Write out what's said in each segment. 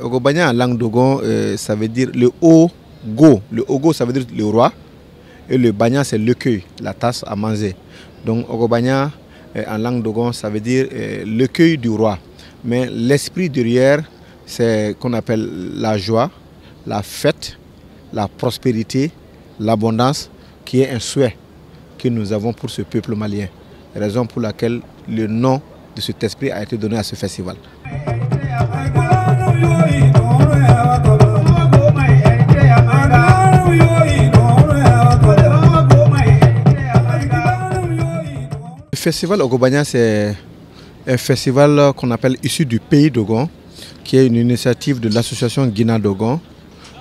Ogobanya en langue Dogon, ça veut dire le haut-go. Le haut-go, ça veut dire le roi. Et le banya, c'est l'écueil, la tasse à manger. Donc Ogobanya en langue Dogon, ça veut dire l'écueil du roi. Mais l'esprit derrière, c'est qu'on appelle la joie, la fête, la prospérité, l'abondance, qui est un souhait que nous avons pour ce peuple malien. Raison pour laquelle le nom de cet esprit a été donné à ce festival. Le festival Ogobanya, c'est un festival qu'on appelle issu du pays Dogon, qui est une initiative de l'association Guina Dogon,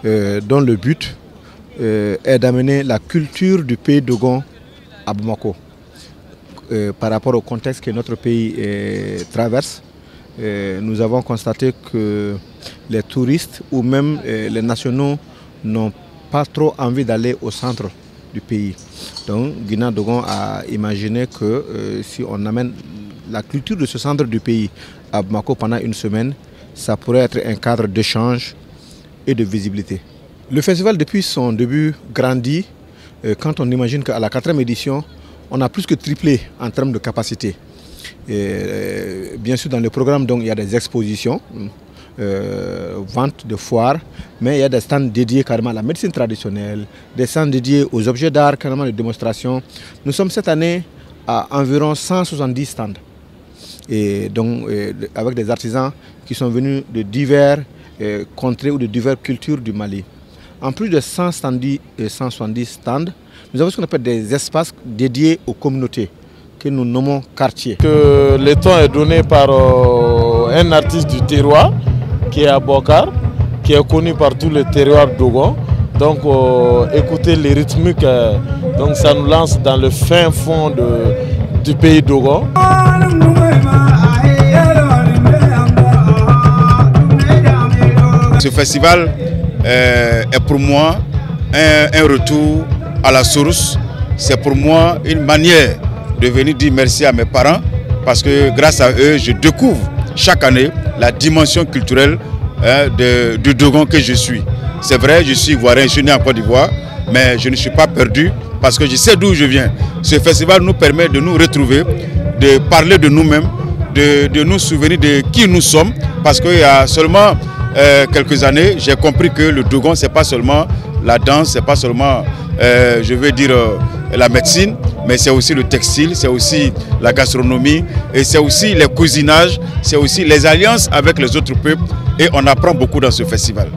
dont le but est d'amener la culture du pays Dogon à Bamako. Par rapport au contexte que notre pays traverse, nous avons constaté que les touristes ou même les nationaux n'ont pas trop envie d'aller au centre du pays. Donc Guina Dogon a imaginé que si on amène la culture de ce centre du pays à Bamako pendant une semaine, ça pourrait être un cadre d'échange et de visibilité. Le festival, depuis son début, grandit. Quand on imagine qu'à la 4e édition, on a plus que triplé en termes de capacité. Et, bien sûr, dans le programme, donc, il y a des expositions, ventes de foires, mais il y a des stands dédiés carrément à la médecine traditionnelle, des stands dédiés aux objets d'art, carrément de démonstration. Nous sommes cette année à environ 170 stands. Et donc, avec des artisans qui sont venus de divers contrées ou de diverses cultures du Mali. En plus de 170 stands, nous avons ce qu'on appelle des espaces dédiés aux communautés, que nous nommons quartiers. Le temps est donné par un artiste du terroir, qui est Abokar, qui est connu par tout le terroir Dogon. Donc écoutez les rythmiques, donc ça nous lance dans le fin fond du pays Dogon. Ce festival est pour moi un retour à la source. C'est pour moi une manière de venir dire merci à mes parents parce que grâce à eux, je découvre chaque année la dimension culturelle du Dogon que je suis. C'est vrai, je suis ivoirien, je suis né en Côte d'Ivoire, mais je ne suis pas perdu parce que je sais d'où je viens. Ce festival nous permet de nous retrouver, de parler de nous-mêmes, de nous souvenir de qui nous sommes parce qu'il y a seulement quelques années, j'ai compris que le Dogon, ce n'est pas seulement la danse, ce n'est pas seulement, je veux dire, la médecine, mais c'est aussi le textile, c'est aussi la gastronomie, et c'est aussi les cuisinages, c'est aussi les alliances avec les autres peuples, et on apprend beaucoup dans ce festival.